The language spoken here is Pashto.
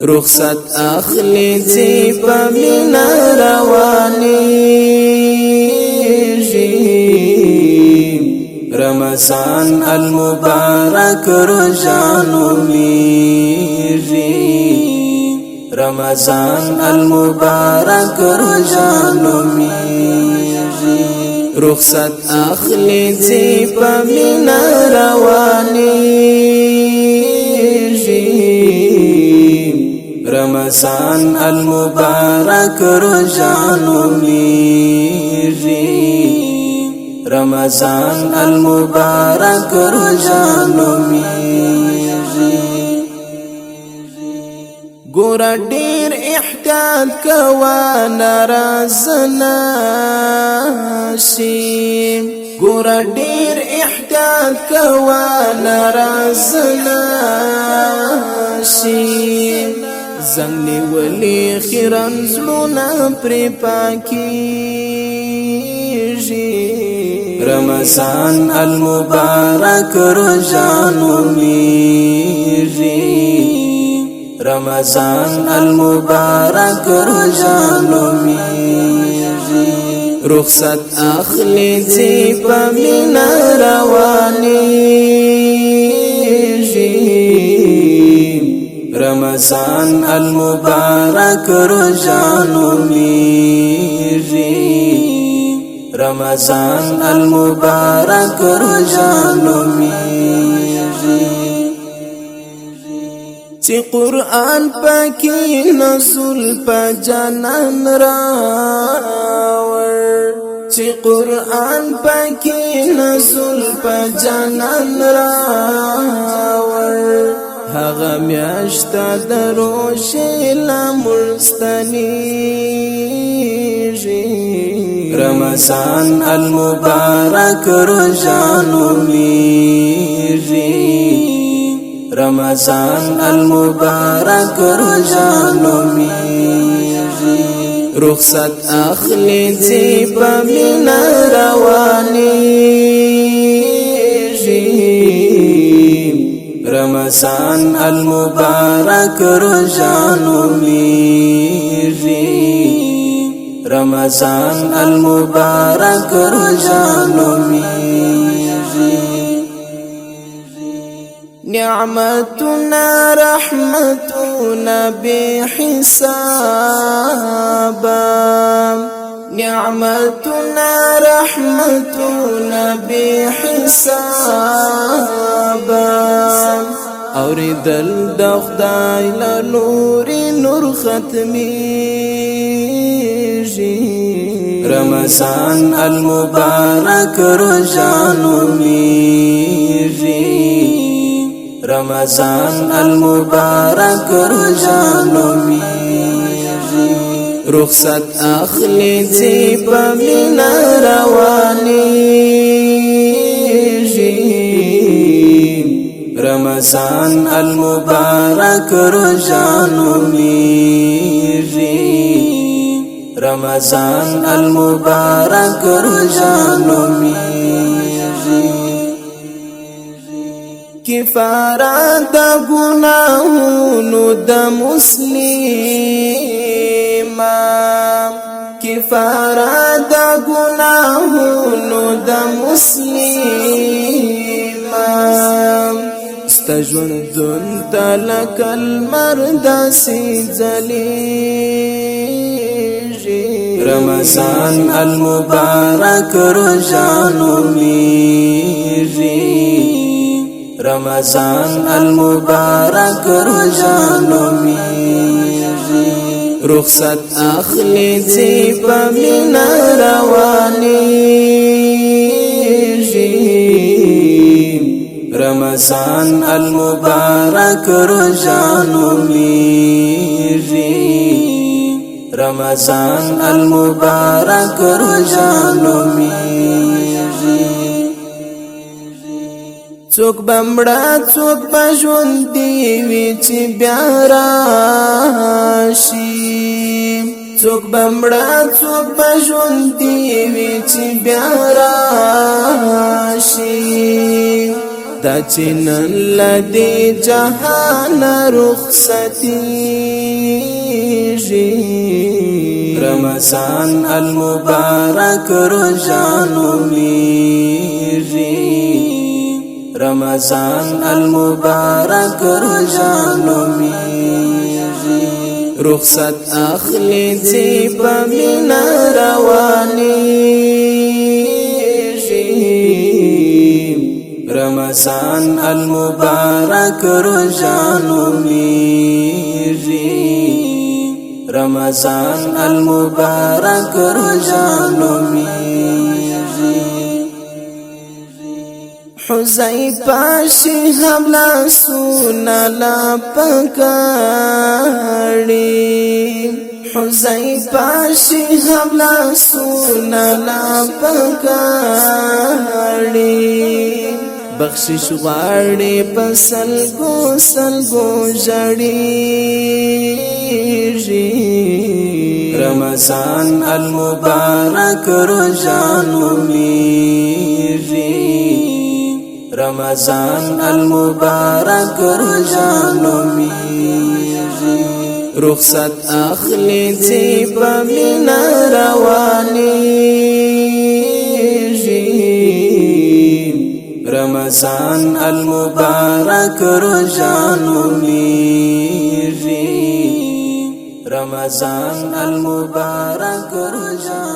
رخصت اخلی زی پا مینا روانیږي رمضان المبارک روزانو میږي رمضان المبارک روزانو میږي رخصت اخلی زی پا مینا روانیږي رمضان المبارک روزانو میږي رمضان المبارک روزانو میږي ګور ډیر احتیاط کوا ناراض نشي ګور ډیر احتیاط کوا ناراض نشي زنګ ولی خیرن زلونا پر پاکیږي رمضان المبارک روزانو میږي رمضان المبارک روزانو میږي رخصت اخلی زی پا مینا روانیږي رمضان المبارک روزانو میږي رمضان المبارک روزانو میږي چې قرآن پاکی نزول پا جانان راور چې قرآن پاکی نزول پا جانان راور هغه میاشتا دروشی لامرستنیږي رمضان المبارک روزانو میږي رمضان المبارک روزانو میږي رخصت اخلی زی پا مینا روانیږي رمضان المبارک روزانو میږي رمضان المبارک روزانو میږي نعمتنا رحمتنا بحسابا نعمتنا رحمتنا بحسابا اوریدل د خدای له نور ختمیږي رمضان المبارک روزانو میږي رمضان المبارک روزانو میږي رخصت اخلی زی پا مینا روانیږي رمضان المبارک روزانو میږي رمضان المبارک روزانو میږي کفارات گناہونو دا مسلم کفارات گناہونو دا مسلم استجون دن تلک المرد سی زلیجی رمضان المبارک روزانو میږي رمضان المبارک روزانو میږي رخصت اخلی زی پا مینا روانیږي رمضان المبارک روزانو میږي رمضان المبارک روزانو میږي څوک بمړه څوک بژوندې وي چې بیا راشي څوک بمړه څوک بژوندې وي چې بیا راشي دا چنن لدی جهان رخصتیږي رمضان المبارک روزانو میږي رمضان المبارک روزانو میږي رخصت اخلی ځي په مینا روانیږي رمضان المبارک روزانو میږي رمضان المبارک روزانو میږي حذیفه شهاب لاسونه لا پکړي حذیفه شهاب لاسونه لا پکړي بخشش غواړي پسل کو سلګو جړيږي رمضان المبارک روزانو میږي رمضان المبارک روزانو میږي رخصت اخلی ځي په مینا روانیږي رمضان المبارک روزانو میږي رمضان المبارک روزانو